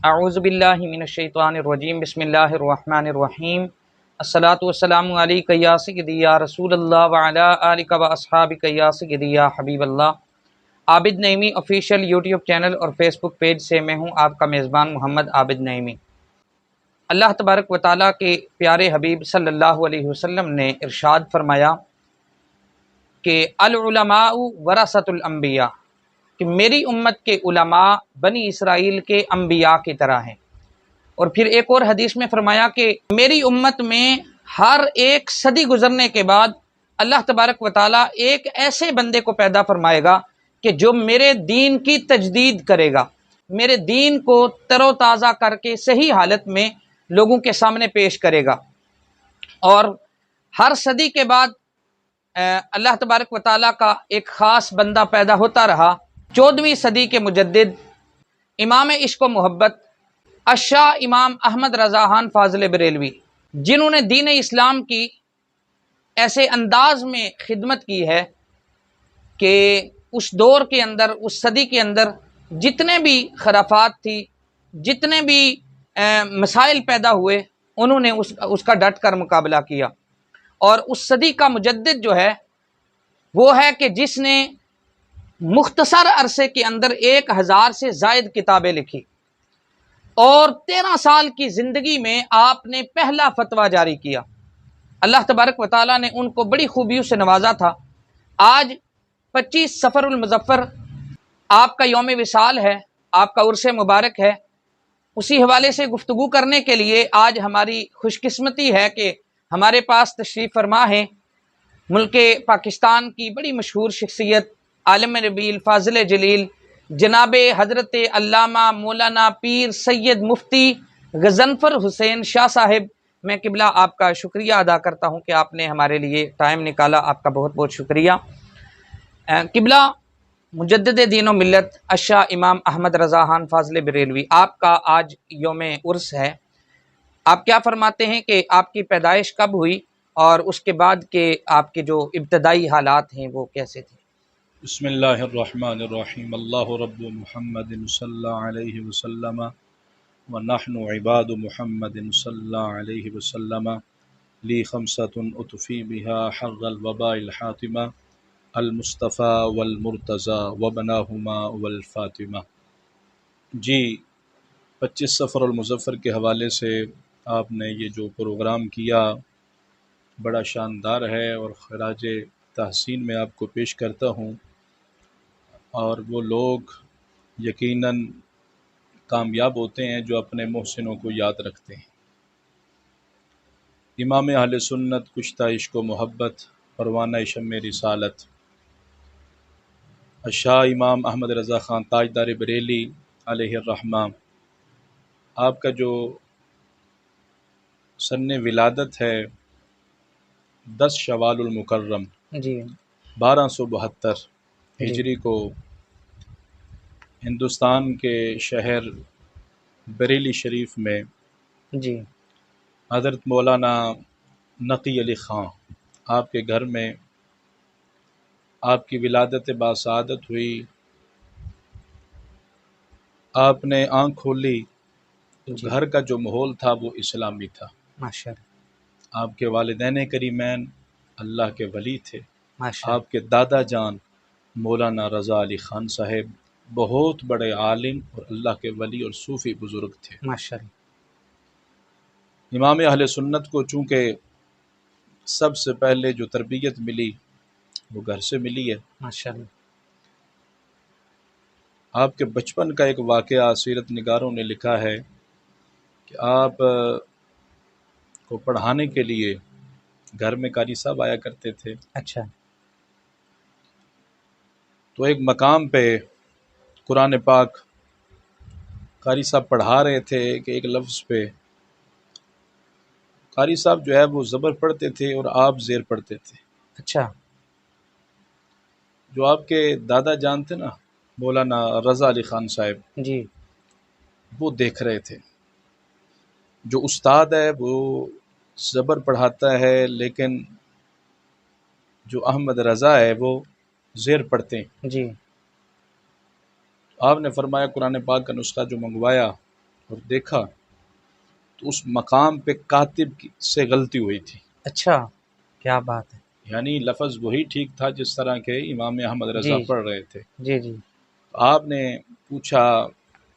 اعوذ باللہ من الشیطان الرجیم بسم اللہ الرحمن الرحیم الصلاۃ والسلام علیک یا سیدی یا رسول اللہ وعلی آلک و اصحابک یا سیدی یا حبیب اللہ۔ عابد نعیمی آفیشیل یوٹیوب چینل اور فیس بک پیج سے میں ہوں آپ کا میزبان محمد عابد نعیمی۔ اللہ تبارک و تعالیٰ کے پیارے حبیب صلی اللہ علیہ وسلم نے ارشاد فرمایا کہ العلماء ورثۃ الانبیاء، کہ میری امت کے علماء بنی اسرائیل کے انبیاء کی طرح ہیں۔ اور پھر ایک اور حدیث میں فرمایا کہ میری امت میں ہر ایک صدی گزرنے کے بعد اللہ تبارک و تعالیٰ ایک ایسے بندے کو پیدا فرمائے گا کہ جو میرے دین کی تجدید کرے گا، میرے دین کو تر و تازہ کر کے صحیح حالت میں لوگوں کے سامنے پیش کرے گا۔ اور ہر صدی کے بعد اللہ تبارک و تعالیٰ کا ایک خاص بندہ پیدا ہوتا رہا۔ 14ویں صدی کے مجدد امام عشق و محبت الشاہ امام احمد رضا خان فاضل بریلوی، جنہوں نے دین اسلام کی ایسے انداز میں خدمت کی ہے کہ اس دور کے اندر، اس صدی کے اندر جتنے بھی خرافات تھی، جتنے بھی مسائل پیدا ہوئے، انہوں نے اس کا ڈٹ کر مقابلہ کیا۔ اور اس صدی کا مجدد جو ہے وہ ہے کہ جس نے مختصر عرصے کے اندر 1000 سے زائد کتابیں لکھی، اور 13 سال کی زندگی میں آپ نے پہلا فتویٰ جاری کیا۔ اللہ تبارک و تعالیٰ نے ان کو بڑی خوبیوں سے نوازا تھا۔ آج 25 صفر المظفر آپ کا یوم وصال ہے، آپ کا عرس مبارک ہے۔ اسی حوالے سے گفتگو کرنے کے لیے آج ہماری خوش قسمتی ہے کہ ہمارے پاس تشریف فرما ہیں ملک پاکستان کی بڑی مشہور شخصیت، عالم ربیع، فاضل جلیل، جناب حضرت علامہ مولانا پیر سید مفتی غضنفر حسین شاہ صاحب۔ میں قبلہ آپ کا شکریہ ادا کرتا ہوں کہ آپ نے ہمارے لیے ٹائم نکالا، آپ کا بہت بہت شکریہ۔ قبلہ مجدد دین و ملت الشاہ امام احمد رضا خان فاضل بریلوی، آپ کا آج یوم عرس ہے۔ آپ کیا فرماتے ہیں کہ آپ کی پیدائش کب ہوئی اور اس کے بعد کے آپ کے جو ابتدائی حالات ہیں وہ کیسے تھے؟ بسم اللہ الرحمن الرحیم۔ اللہ رب محمد صلی اللہ علیہ وسلم ونحن عباد محمد صلی اللہ علیہ وسلم لی خمسۃ اطفی بہا حر الوباء الحاتمہ المصطفیٰ والمرتضیٰ وبناہما والفاطمہ۔ جی، 25 صفر المظفر کے حوالے سے آپ نے یہ جو پروگرام کیا بڑا شاندار ہے، اور خراج تحسین میں آپ کو پیش کرتا ہوں۔ اور وہ لوگ یقیناً کامیاب ہوتے ہیں جو اپنے محسنوں کو یاد رکھتے ہیں۔ امام اہل سنت، کشتہ عشق و محبت، پروانہ شمع رسالت، الشاہ امام احمد رضا خان تاجدار بریلی علیہ الرحمہ، آپ کا جو سن ولادت ہے 10 شوال المکرم جی 1272 ہجری کو ہندوستان کے شہر بریلی شریف میں جی حضرت مولانا نقی علی خان آپ کے گھر میں آپ کی ولادت باسعادت ہوئی۔ آپ نے آنکھ کھولی تو جی گھر کا جو ماحول تھا وہ اسلامی تھا۔ ماشاء اللہ، آپ کے والدین کریمین اللہ کے ولی تھے۔ ماشاء آپ کے دادا جان مولانا رضا علی خان صاحب بہت بڑے عالم اور اللہ کے ولی اور صوفی بزرگ تھے۔ اللہ، ماشاء اللہ، امام اہل سنت کو چونکہ سب سے پہلے جو تربیت ملی وہ گھر سے ملی ہے۔ ماشاء اللہ، آپ کے بچپن کا ایک واقعہ سیرت نگاروں نے لکھا ہے کہ آپ کو پڑھانے کے لیے گھر میں قاری صاحب آیا کرتے تھے۔ اچھا، تو ایک مقام پہ قرآن پاک قاری صاحب پڑھا رہے تھے کہ ایک لفظ پہ قاری صاحب جو ہے وہ زبر پڑھتے تھے اور آپ زیر پڑھتے تھے۔ اچھا، جو آپ کے دادا جان تھے نا مولانا رضا علی خان صاحب، جی وہ دیکھ رہے تھے جو استاد ہے وہ زبر پڑھاتا ہے لیکن جو احمد رضا ہے وہ زیر پڑھتے ہیں۔ جی آپ نے فرمایا قرآن پاک کا نسخہ جو منگوایا اور دیکھا تو اس مقام پہ کاتب سے غلطی ہوئی تھی، اچھا، کیا بات ہے. یعنی لفظ وہی ٹھیک تھا جس طرح کے امام احمد رضا جی پڑھ رہے تھے. جی جی. آپ نے پوچھا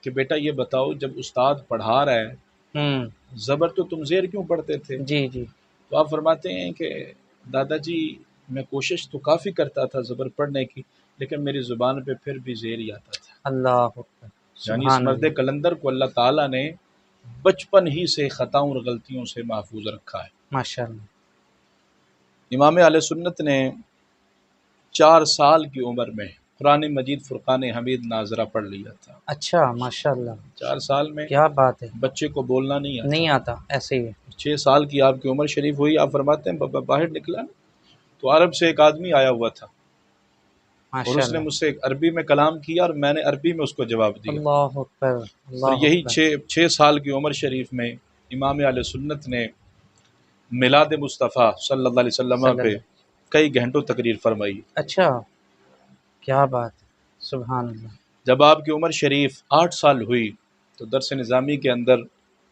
کہ بیٹا یہ بتاؤ جب استاد پڑھا رہا ہے ہوں. زبر تو تم زیر کیوں پڑھتے تھے؟ جی جی. تو آپ فرماتے ہیں کہ دادا جی میں کوشش تو کافی کرتا تھا زبر پڑھنے کی، لیکن میری زبان پہ پھر بھی زیر ہی آتا تھا. اللہ اکبر. یعنی اس سبحان مرد اللہ. کلندر کو اللہ تعالیٰ نے بچپن ہی سے خطاؤں اور غلطیوں سے محفوظ رکھا ہے. ماشاء اللہ. امام اہل سنت نے 4 سال کی عمر میں قرآن مجید فرقان حمید ناظرہ پڑھ لیا تھا. اچھا، ماشاء اللہ. 4 سال میں کیا بات ہے. بچے کو بولنا نہیں آتا. نہیں آتا، ایسے ہی ہے. 6 سال کی آپ کی عمر شریف ہوئی، آپ فرماتے ہیں بابا باہر نکلا نا تو عرب سے ایک آدمی آیا ہوا تھا اور ماشاء اس نے اللہ. مجھ سے عربی میں کلام کیا اور میں نے عربی میں اس کو جواب دیا. اللہ اکبر. اور اللہ یہی اکبر. 6 سال کی عمر شریف میں امام اہل سنت نے میلاد مصطفیٰ صلی اللہ علیہ وسلم صلی پہ اللہ. کئی گھنٹوں تقریر فرمائی. اچھا، کیا بات ہے. سبحان اللہ. جب آپ کی عمر شریف 8 سال ہوئی تو درس نظامی کے اندر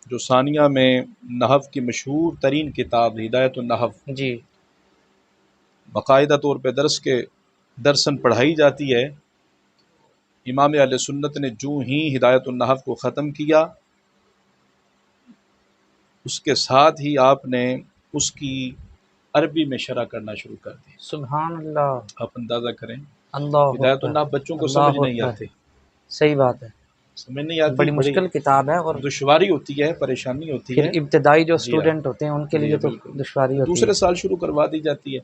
جو ثانیہ میں نحو کی مشہور ترین کتاب ہدایت النحو جی. باقاعدہ طور پہ درسن پڑھائی جاتی ہے. امام اہل سنت نے جو ہی ہدایت النحو کو ختم کیا اس کے ساتھ ہی آپ نے اس کی عربی میں شرح کرنا شروع کر دی. سبحان اللہ. آپ اندازہ کریں اللہ ہدایت اکبر. النحو بچوں کو سمجھ اللہ نہیں اکبر. آتے، صحیح بات ہے. سمجھ نہیں آتی، بڑی مشکل کتاب ہے، اور دشواری ہوتی ہے، پریشانی ہوتی پھر ہے. ابتدائی جو جی ہاں، اسٹوڈنٹ ہوتے ہیں ان کے جی لیے ہاں، تو بالکل. دشواری ہوتی دوسرے ہے. سال شروع کروا دی جاتی ہے.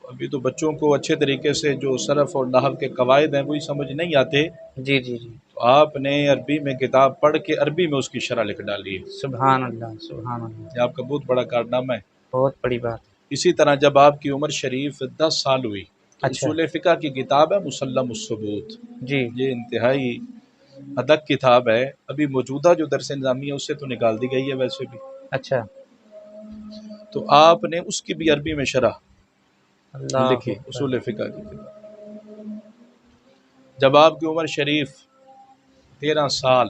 ابھی تو بچوں کو اچھے طریقے سے جو صرف اور نحو کے قواعد ہیں وہی سمجھ نہیں آتے. جی جی جی. تو آپ نے عربی میں کتاب پڑھ کے عربی میں اس کی شرح لکھ ڈالی ہے. سبحان اللہ. سبحان اللہ. یہ آپ کا بہت بڑا کارنامہ ہے. بہت بڑی بات ہے. اسی طرح جب آپ کی عمر شریف 10 سال ہوئی تو اچھا. اصول فقہ کی کتاب ہے مسلم الثبوت. جی. یہ انتہائی ادق کتاب ہے. ابھی موجودہ جو درس نظامی ہے اس سے تو نکال دی گئی ہے ویسے بھی. اچھا. تو آپ نے اس کی بھی عربی میں شرح اللہ لکھی، اکبر. اصول فقہ کی کتاب. جب آپ کی عمر شریف 13 سال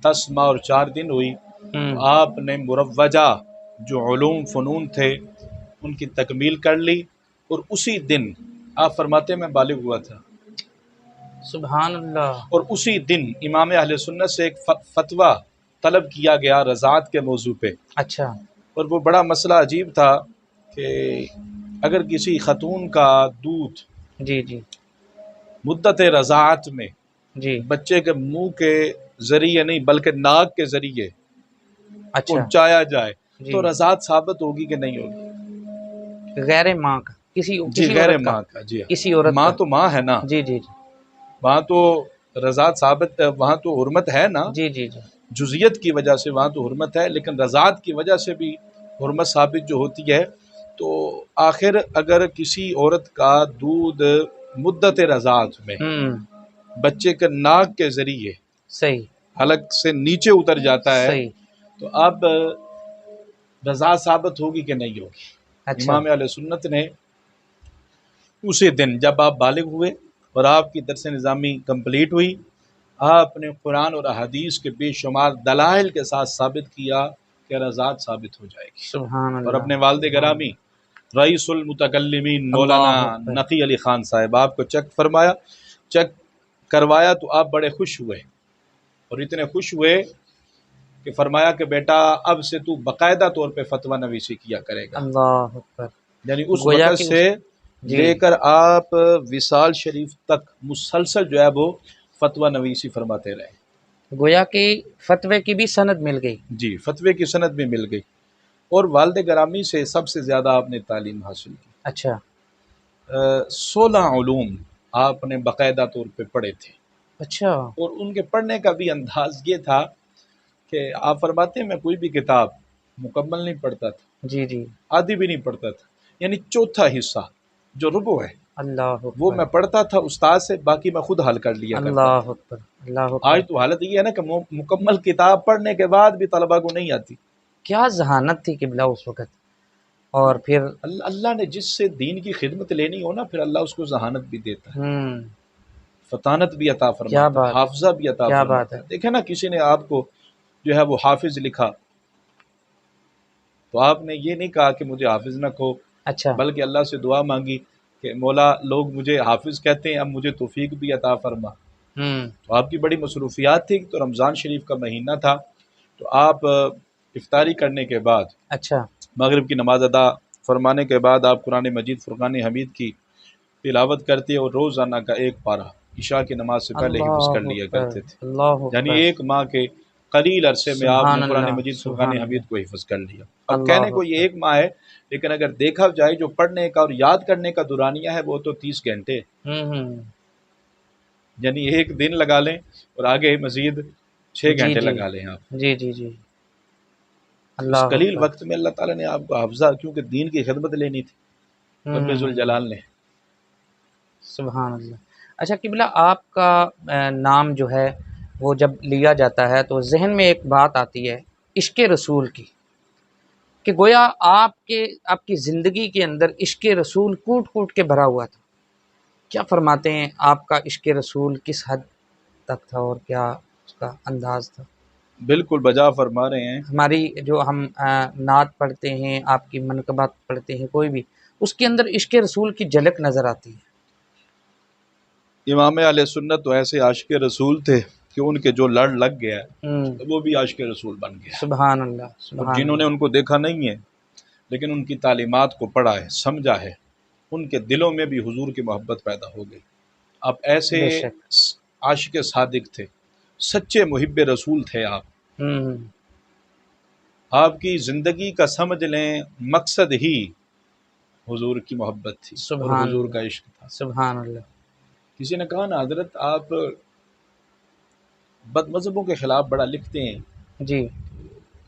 10 ماہ اور 4 دن ہوئی تو آپ نے مروجہ جو علوم فنون تھے ان کی تکمیل کر لی، اور اسی دن آپ فرماتے میں بالغ ہوا تھا. سبحان اللہ. اور اسی دن امام اہل سنت سے ایک فتویٰ طلب کیا گیا رضاعت کے موضوع پہ. اچھا. اور وہ بڑا مسئلہ عجیب تھا کہ اگر کسی خاتون کا دودھ جی جی مدت رضاعت میں جی. بچے کے منہ کے ذریعے نہیں بلکہ ناک کے ذریعے اچھا. پہنچایا جائے جی. تو رضاعت ثابت ہوگی کہ نہیں ہوگی؟ غیر ماں کا، جی کسی غیر عورت کا. ماں کا. جی ہاں، کسی عورت ماں کا. تو ماں ہے نا، جی جی جی. وہاں تو رضاعت ثابت، وہاں تو حرمت ہے نا. جی جی جی. جزئیت کی وجہ سے وہاں تو حرمت ہے، لیکن رضاعت کی وجہ سے بھی حرمت ثابت جو ہوتی ہے. تو آخر اگر کسی عورت کا دودھ مدت رضاعت میں بچے کے ناک کے ذریعے صحیح. حلق سے نیچے اتر جاتا ہے صحیح. تو اب رضاعت ثابت ہوگی کہ نہیں ہوگی؟ اچھا. امام علیہ سنت نے اسی دن جب آپ بالغ ہوئے اور آپ کی درس نظامی کمپلیٹ ہوئی، آپ نے قرآن اور احادیث کے بے شمار دلائل کے ساتھ ثابت کیا کہ رضاعت ثابت ہو جائے گی. سبحان اللہ. اور اپنے والد گرامی رئیس المتکلمین مولانا اللہ اکبر. نقی علی خان صاحب آپ کو چیک فرمایا، چیک کروایا تو آپ بڑے خوش ہوئے، اور اتنے خوش ہوئے کہ فرمایا کہ بیٹا اب سے تو باقاعدہ طور پہ فتویٰ نویسی کیا کرے گا. اللہ اکبر. یعنی اس گویا وقت کہ سے جی. لے کر آپ وصال شریف تک مسلسل جو ہے وہ فتویٰ نویسی فرماتے رہے. گویا کہ فتوے کی بھی سند مل گئی. جی، فتوے کی سند بھی مل گئی، اور والد گرامی سے سب سے زیادہ آپ نے تعلیم حاصل کی. اچھا. 16 علوم آپ نے باقاعدہ طور پہ پڑھے تھے. اچھا. اور ان کے پڑھنے کا بھی انداز یہ تھا کہ آپ فرماتے ہیں میں کوئی بھی کتاب مکمل نہیں پڑھتا تھا، جی جی. آدھی بھی نہیں پڑھتا تھا، یعنی چوتھا حصہ جو ربع ہے اللہ وہ اکبر. میں پڑھتا تھا استاد سے، باقی میں خود حل کر لیا کرتا تھا. اللہ اکبر. اللہ اکبر. آج تو حالت یہ ہے نا کہ مکمل کتاب پڑھنے کے بعد بھی طلباء کو نہیں آتی. کیا ذہانت تھی قبلہ اس وقت. اور پھر اللہ نے جس سے دین کی خدمت لینی ہو نا پھر اللہ اس کو ذہانت بھی دیتا ہے، فطانت بھی عطا کیا فرماتا ہے، بات ہے. حافظہ بھی عطا کیا بات فرماتا ہے. ہے. دیکھیں نا کسی نے آپ کو جو ہے وہ حافظ لکھا، تو آپ نے یہ نہیں کہا کہ مجھے حافظ نہ کہو، اچھا بلکہ اللہ سے دعا مانگی کہ مولا لوگ مجھے حافظ کہتے ہیں، اب مجھے توفیق بھی عطا فرما۔ تو آپ کی بڑی مصروفیات تھی، تو رمضان شریف کا مہینہ تھا، تو آپ افطاری کرنے کے بعد اچھا مغرب کی نماز ادا فرمانے کے بعد آپ قرآن مجید فرقان حمید کی تلاوت کرتے اور روزانہ کا ایک پارہ عشاء کی نماز سے پہلے حفظ کر اللہ لیا اکبر کرتے تھے، اللہ یعنی اکبر ایک ماہ کے قلیل عرصے میں آپ نے سبحان قرآن اللہ مجید فرقان سبحان اللہ حمید کو حفظ کر لیا۔ اب کہنے اللہ کو یہ اکبر ایک ماہ ہے، لیکن اگر دیکھا جائے جو پڑھنے کا اور یاد کرنے کا دورانیہ ہے وہ تو 30 گھنٹے، ہوں یعنی ایک دن لگا لیں اور آگے مزید 6 جی گھنٹے جی لگا لیں آپ۔ جی جی جی اس اللہ قلیل اکبر وقت میں اللہ تعالیٰ نے آپ کو حافظہ، کیونکہ دین کی خدمت لینی تھی رب ہوں ذوالجلال نے۔ سبحان اللہ۔ اچھا قبلہ، آپ کا نام جو ہے وہ جب لیا جاتا ہے تو ذہن میں ایک بات آتی ہے عشق رسول کی، کہ گویا آپ کی زندگی کے اندر عشق رسول کوٹ کوٹ کے بھرا ہوا تھا۔ کیا فرماتے ہیں آپ کا عشق رسول کس حد تک تھا اور کیا اس کا انداز تھا؟ بالکل بجا فرما رہے ہیں۔ ہماری جو ہم نعت پڑھتے ہیں، آپ کی منقبات پڑھتے ہیں، کوئی بھی، اس کے اندر عشق رسول کی جھلک نظر آتی ہے۔ امام علیہ سنت تو ایسے عاشق رسول تھے کہ ان کے جو لڑ لگ گیا ہوں وہ بھی عاشق رسول بن گیا، سبحان اللہ اور سبحان جنہوں نے اللہ ان کو دیکھا نہیں ہے لیکن ان کی تعلیمات کو پڑھا ہے، سمجھا ہے، ان کے دلوں میں بھی حضور کی محبت پیدا ہو گئی۔ اب ایسے بے شک عاشق صادق تھے، سچے محب رسول تھے آپ۔ ہوں آپ کی زندگی کا سمجھ لیں مقصد ہی حضور کی محبت تھی اور سبحان حضور کا اللہ عشق تھا۔ سبحان اللہ کسی نے کہا نا حضرت آپ بد مذہبوں کے خلاف بڑا لکھتے ہیں، جی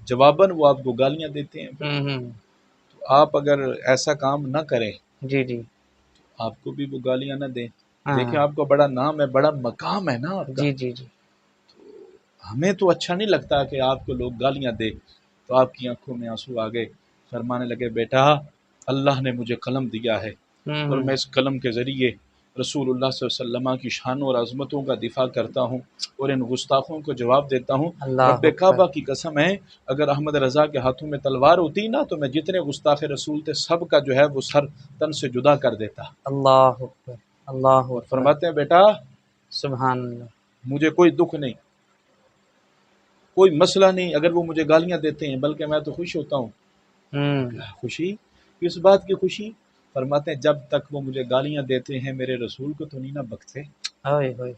جواباً وہ آپ کو گالیاں دیتے ہیں، ہوں تو آپ اگر ایسا کام نہ کریں جی جی آپ کو بھی وہ گالیاں نہ دیں۔ ہاں دیکھیں آپ کا بڑا نام ہے، بڑا مقام ہے نا آپ کا، جی جی جی ہمیں تو اچھا نہیں لگتا کہ آپ کو لوگ گالیاں دے۔ تو آپ کی آنکھوں میں آنسو آ گئے، فرمانے لگے بیٹا اللہ نے مجھے قلم دیا ہے اور ہوں میں اس قلم کے ذریعے رسول اللہ صلی اللہ علیہ وسلم کی شانوں اور عظمتوں کا دفاع کرتا ہوں اور ان گستاخوں کو جواب دیتا ہوں۔ اللہ رب اکبر کعبہ کی قسم ہے اگر احمد رضا کے ہاتھوں میں تلوار ہوتی نا تو میں جتنے گستاخ رسول تھے سب کا جو ہے وہ سر تن سے جدا کر دیتا۔ اللہ اکبر اللہ اور اکبر فرماتے ہیں بیٹا سبحان اللہ مجھے کوئی دکھ نہیں، کوئی مسئلہ نہیں اگر وہ مجھے گالیاں دیتے ہیں، بلکہ میں تو خوش ہوتا ہوں۔ ہوں خوشی کس بات کی خوشی؟ فرماتے ہیں جب تک وہ مجھے گالیاں دیتے ہیں میرے رسول کو تو نہیں نہ بکتے۔ ہوئے ہوئے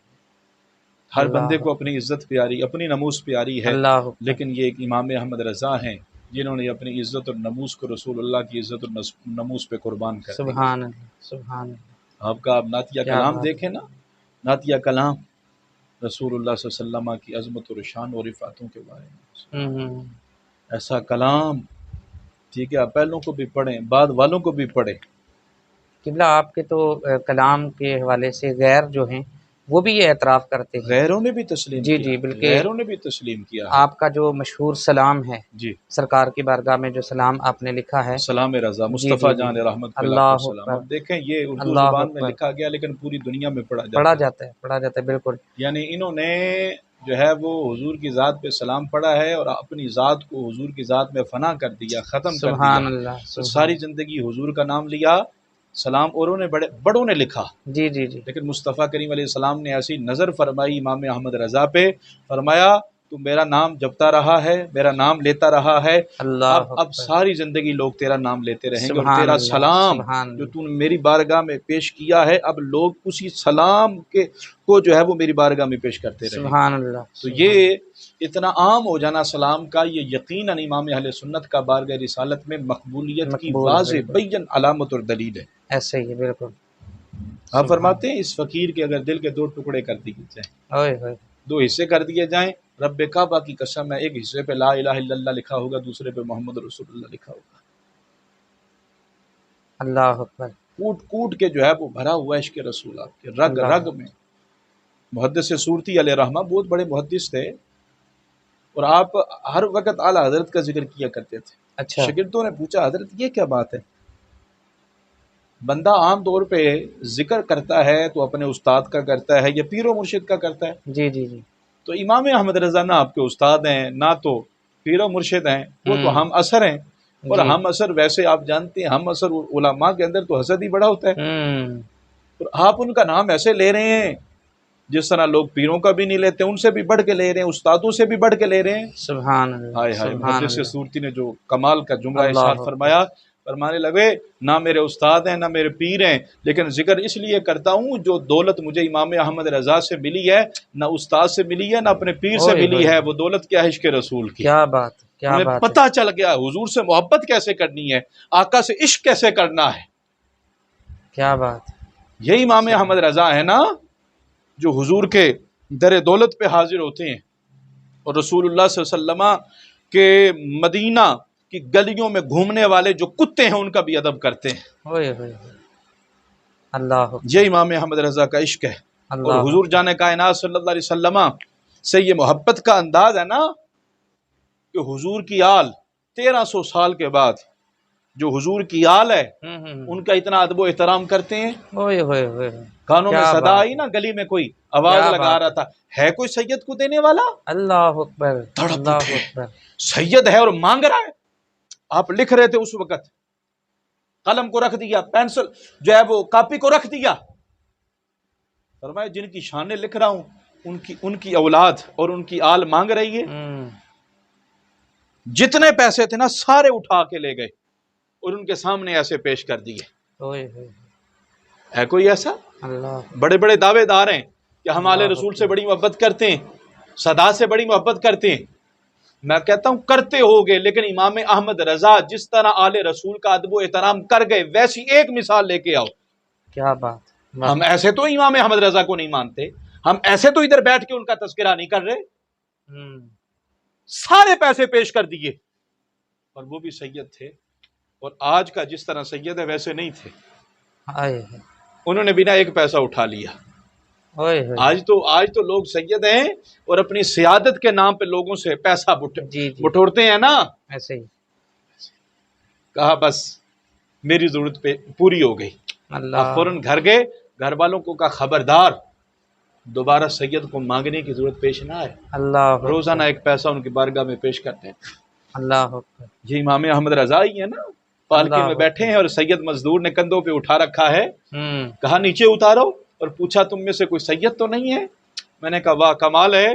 ہر بندے اللہ کو اپنی عزت پیاری، اپنی نموز پیاری ہے، اللہ اکبر لیکن یہ ایک امام احمد رضا ہیں جنہوں نے اپنی عزت اور نموز کو رسول اللہ کی عزت اور نموز پہ قربان کر دیا۔ سبحان اللہ سبحان اللہ آپ کا آپ نعتیہ کیا کلام بات دیکھیں نا، نعتیہ کلام رسول اللہ صلی اللہ علیہ وسلم کی عظمت اور شان اور رفعتوں کے بارے میں، ہوں ایسا کلام، ٹھیک ہے، آپ پہلوں کو بھی پڑھیں بعد والوں کو بھی پڑھیں۔ قبلہ، آپ کے تو کلام کے حوالے سے غیر جو ہیں وہ بھی یہ اعتراف کرتے ہیں۔ غیروں نے بھی تسلیم جی کیا جی، ہے، بلکہ غیروں نے بھی تسلیم کیا ہے۔ آپ کا جو مشہور سلام ہے جی سرکار کی بارگاہ میں، جو سلام آپ نے لکھا ہے، سلام رضا جی جی مصطفیٰ جی، جان رحمت پہ لاکھوں اللہ سلام۔ اکبر اب دیکھیں یہ اردو اللہ زبان میں اکبر، لکھا گیا لیکن پوری دنیا میں پڑھا پڑھا جاتا ہے۔ جاتا ہے پڑھا جاتا ہے، بالکل یعنی انہوں نے جو ہے وہ حضور کی ذات پہ سلام پڑھا ہے اور اپنی ذات کو حضور کی ذات میں فنا کر دیا، ختم کر دیا، سبحان اللہ اور سبحان ساری زندگی حضور کا نام لیا۔ سلام اوروں نے بڑوں نے لکھا، جی جی جی لیکن مصطفیٰ کریم علیہ السلام نے ایسی نظر فرمائی امام احمد رضا پہ، فرمایا تو میرا نام جپتا رہا ہے، میرا نام لیتا رہا ہے، اللہ اب اکبر ساری زندگی لوگ تیرا نام لیتے رہیں گے، اور سبحان تیرا اللہ سلام سبحان جو اللہ تو نے میری بارگاہ میں پیش کیا ہے اب لوگ اسی سلام کو جو ہے وہ میری بارگاہ میں پیش کرتے رہیں گے۔ سبحان اللہ تو سبحان یہ اتنا عام ہو جانا سلام کا، یہ یقیناً امام اہل سنت کا بارگاہ رسالت میں مقبولیت کی مقبول ہے، واضح بالکل بین علامت اور دلیل ہے۔ ایسے ہی ہے، بالکل آپ سبحان فرماتے ہیں اس فقیر کے اگر دل کے دو ٹکڑے کر دیے جائیں، ہوئے ہوئے دو حصے کر دیے جائیں، رب کعبہ کی قسم ہے ایک حصے پہ لا الہ الا اللہ لکھا ہوگا، دوسرے پہ محمد رسول اللہ لکھا ہوگا۔ اللہ اکبر کوٹ کوٹ کے جو ہے وہ بھرا ہوا عشق رسول آپ کے رگ اللہ رگ میں۔ محدث سورتی علیہ رحمہ بہت بڑے محدث تھے، اور آپ ہر وقت اعلیٰ حضرت کا ذکر کیا کرتے تھے۔ اچھا شاگردوں نے پوچھا حضرت یہ کیا بات ہے؟ بندہ عام طور پہ ذکر کرتا ہے تو اپنے استاد کا کرتا ہے یا پیر و مرشد کا کرتا ہے، جی جی جی تو امام احمد رضا نہ آپ کے استاد ہیں نہ تو پیر و مرشد ہیں، وہ تو ہم اثر ہیں، اور جی ہم اثر ویسے آپ جانتے ہیں ہم اثر علماء کے اندر تو حسد ہی بڑا ہوتا ہے، اور آپ ان کا نام ایسے لے رہے ہیں جس طرح لوگ پیروں کا بھی نہیں لیتے، ان سے بھی بڑھ کے لے رہے ہیں، استادوں سے بھی بڑھ کے لے رہے ہیں۔ سبحان اللہ ہائے ہائے، سبحان محدث اللہ سورتی نے جو کمال کا جملہ ارشاد اللہ فرمایا، فرمانے لگے نہ میرے استاد ہیں نہ میرے پیر ہیں، لیکن ذکر اس لیے کرتا ہوں جو دولت مجھے امام احمد رضا سے ملی ہے، نہ استاد سے ملی ہے نہ اپنے پیر سے اوئے ملی ہوئے ہے، وہ دولت کیا ہے؟ عشق رسول کی۔ کیا بات کیا انہیں بات ہے پتہ چل گیا حضور سے محبت کیسے کرنی ہے، آقا سے عشق کیسے کرنا ہے۔ کیا بات یہی امام احمد رضا ہے نا جو حضور کے در دولت پہ حاضر ہوتے ہیں، اور رسول اللہ صلی اللہ علیہ وسلم کے مدینہ کی گلیوں میں گھومنے والے جو کتے ہیں ان کا بھی ادب کرتے ہیں۔ ہوئے ہوئے اللہ یہ امام احمد رضا کا عشق ہے، اور اللہ حضور جان کائنات صلی اللہ علیہ وسلم سے یہ محبت کا انداز ہے نا کہ حضور کی آل 1300 سال کے بعد جو حضور کی آل ہے ان کا اتنا ادب و احترام کرتے ہیں۔ ہوئے ہوئے ہوئے کانوں میں کیا صدا بات آئی نا، گلی میں کوئی آواز کیا لگا بات رہا تھا ہے کوئی سید کو دینے والا، اللہ اکبر تڑپ اللہ اٹھے، اکبر سید ہے اور مانگ رہا ہے۔ آپ لکھ رہے تھے اس وقت، قلم کو رکھ دیا، پینسل جو ہے وہ کاپی کو رکھ دیا، فرمایا جن کی شانیں لکھ رہا ہوں ان کی اولاد اور ان کی آل مانگ رہی ہے، جتنے پیسے تھے نا سارے اٹھا کے لے گئے اور ان کے سامنے ایسے پیش کر دیے۔ ہوئے ہوئے ہے کوئی ایسا؟ اللہ بڑے بڑے دعوے دار ہیں کہ ہم آل اللہ رسول سے بڑی محبت کرتے ہیں، صدا سے بڑی محبت کرتے ہیں۔ میں کہتا ہوں کرتے ہوگے، لیکن امام احمد رضا جس طرح آل رسول کا ادب و احترام کر گئے ویسی ایک مثال لے کے آؤ۔ کیا بات ہم ایسے تو امام احمد رضا کو نہیں مانتے، ہم ایسے تو ادھر بیٹھ کے ان کا تذکرہ نہیں کر رہے، سارے پیسے پیش کر دیے، اور وہ بھی سید تھے، اور آج کا جس طرح سید ہے ویسے نہیں تھے، آئے انہوں نے بنا ایک پیسہ اٹھا لیا۔ ہوئے ہوئے آج تو لوگ سید ہیں اور اپنی سیادت کے نام پہ لوگوں سے پیسہ جی جی بٹورتے ہیں نا۔ ایسے ہی کہا بس میری ضرورت پہ پوری ہو گئی، اللہ اب فوراً گھر گئے، گھر والوں کو کہا خبردار دوبارہ سید کو مانگنے کی ضرورت پیش نہ آئے، اللہ روزانہ ایک پیسہ ان کی بارگاہ میں پیش کرتے ہیں۔ اللہ اکبر یہ امام احمد رضا ہی ہے نا، پالکی میں بیٹھے ہیں اور سید مزدور نے کندھوں پہ اٹھا رکھا ہے، کہا نیچے اتارو، اور پوچھا تم میں سے کوئی سید تو نہیں ہے؟ میں نے کہا واہ کمال ہے،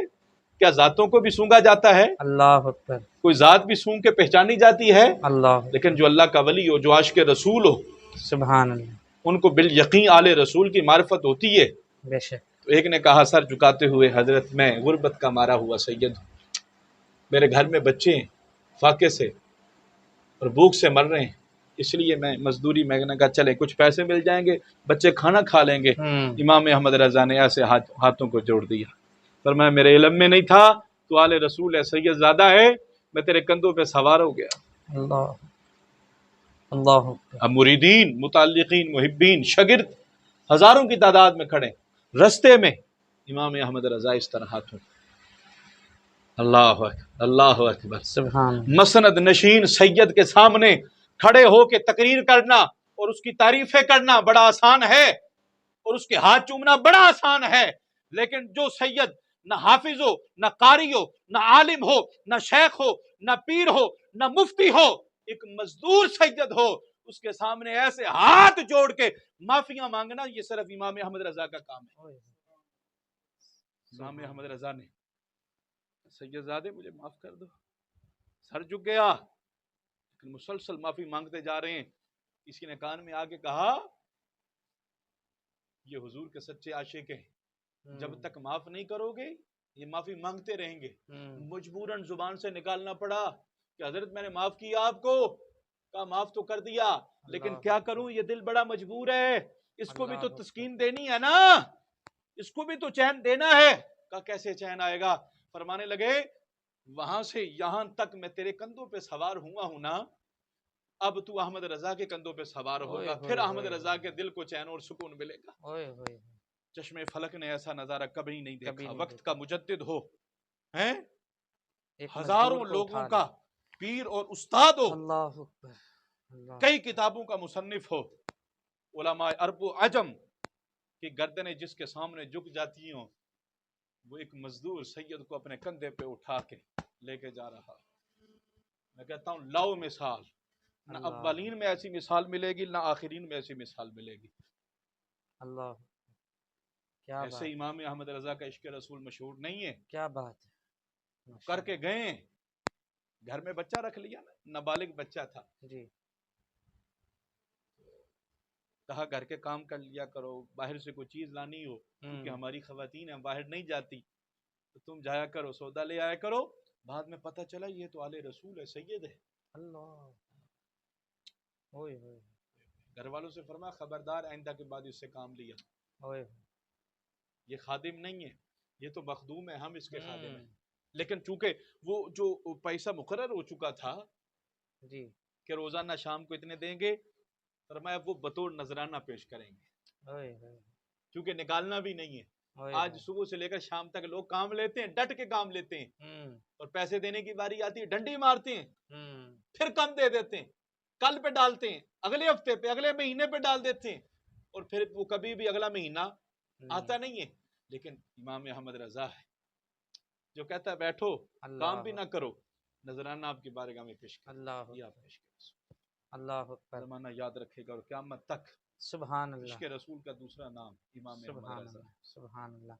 کیا ذاتوں کو بھی سونگا جاتا ہے؟ اللہ اکبر کوئی ذات بھی سونگ کے پہچانی جاتی ہے؟ اللہ لیکن جو اللہ کا ولی ہو، جو عاشق رسول ہو، سبحان اللہ ان کو بالیقین آل رسول کی معرفت ہوتی ہے۔ بے شک تو ایک نے کہا سر جھکاتے ہوئے حضرت میں غربت کا مارا ہوا سید ہوں، میرے گھر میں بچے ہیں فاقے سے اور بھوک سے مر رہے ہیں، اس لیے میں مزدوری میں نے کہا چلے کچھ پیسے مل جائیں گے بچے کھانا کھا لیں گے۔ امام احمد رضا نے ایسے ہاتھوں کو جوڑ دیا، فرمایا میرے علم میں نہیں تھا تو آل رسول ہے، سید زادہ ہے، میں تیرے کندھوں پہ سوار ہو گیا۔ اللہ اللہ اکبر اب مریدین، متعلقین، محبین، شاگرد ہزاروں کی تعداد میں کھڑے، رستے میں امام احمد رضا اس طرح ہاتھوں، اللہ اکبر اللہ اکبر۔ سبحان مسند نشین سید کے سامنے کھڑے ہو کے تقریر کرنا اور اس کی تعریفیں کرنا بڑا آسان ہے، اور اس کے ہاتھ چومنا بڑا آسان ہے، لیکن جو سید نہ حافظ ہو، نہ قاری ہو، نہ عالم ہو، نہ شیخ ہو، نہ پیر ہو، نہ مفتی ہو، ایک مزدور سید ہو، اس کے سامنے ایسے ہاتھ جوڑ کے معافیاں مانگنا، یہ صرف امام احمد رضا کا کام ہے۔ امام احمد رضا نے سید زادے مجھے معاف کر دو، سر جھک گیا، لیکن مسلسل معافی مانگتے جا رہے ہیں۔ کسی نے کان میں آگے کہا یہ حضور کے سچے عاشق ہیں، جب تک معاف نہیں کرو گے یہ معافی مانگتے رہیں گے۔ مجبوراً زبان سے نکالنا پڑا کہ حضرت میں نے معاف کیا آپ کو، کہا معاف تو کر دیا، لیکن کیا کروں یہ دل بڑا مجبور ہے، اس کو بھی تو تسکین دینی ہے نا، اس کو بھی تو چین دینا ہے۔ کہا کیسے چین آئے گا؟ فرمانے لگے وہاں سے یہاں تک میں تیرے کندھوں پہ سوار ہوا ہوں نا، اب تو احمد رضا کے کندھوں پہ سوار ہوگا، پھر احمد رضا کے دل کو چین اور سکون ملے گا۔ چشمے فلک نے ایسا نظارہ کبھی نہیں دیکھا، وقت کا مجدد ہو، ہیں ہزاروں لوگوں کا پیر اور استاد ہو، اللہ اکبر کئی کتابوں کا مصنف ہو، علماء عرب و عجم کی گردنیں جس کے سامنے جھک جاتی ہوں، وہ ایک مزدور سید کو اپنے کندھے پہ اٹھا کے لے کے جا رہا. میں کہتا ہوں لاؤ مثال. نہ اللہ اولین میں ایسی مثال ملے گی، نہ آخرین میں ایسی مثال ملے گی. اللہ، کیا ایسے بات، امام احمد رضا کا عشق رسول مشہور نہیں ہے. کیا بات ہے، ماشاء کر کے گئے، گھر میں بچہ رکھ لیا نا، نابالغ بچہ تھا. اللہ. جی کہا گھر کے کام کر لیا کرو، باہر سے کوئی چیز لانی ہو کیونکہ ہماری خواتین ہیں باہر نہیں جاتی تو تم جایا کرو، سودا لے آیا کرو. بعد میں پتہ چلا یہ تو آل رسول ہے، سید ہے. اللہ، ہوئے ہوئے گھر والوں سے فرمایا خبردار آئندہ کے بعد اس سے کام لیا. ہوئے. یہ خادم نہیں ہے، یہ تو مخدوم ہے، ہم اس کے خادم ہیں. ہوں، لیکن چونکہ وہ جو پیسہ مقرر ہو چکا تھا جی کہ روزانہ شام کو اتنے دیں گے، فرمایا وہ بطور نذرانہ پیش کریں گے ہوئے ہوئے کیونکہ نکالنا بھی نہیں ہے. ہوئے آج صبح سے لے کر شام تک لوگ کام لیتے ہیں، ڈٹ کے کام لیتے ہیں، ہوں اور پیسے دینے کی باری آتی ہے ڈنڈی مارتے ہیں، ہوں پھر کم دے دیتے ہیں، کل پہ ڈالتے ہیں، اگلے ہفتے پہ، اگلے مہینے پہ ڈال دیتے ہیں، اور پھر وہ کبھی بھی اگلا مہینہ آتا نہیں ہے. لیکن امام احمد رضا ہے جو کہتا ہے بیٹھو کام بھی اللہ نہ کرو، نذرانہ آپ کی بارگاہ میں پیش کرو. اللہ یہ آپ پیش کرو. اللہ اکبر. زمانہ یاد رکھے گا اور قیامت تک سبحان عشق اللہ، رسول کا دوسرا نام امام احمد سبحان رضا. اللہ، سبحان اللہ.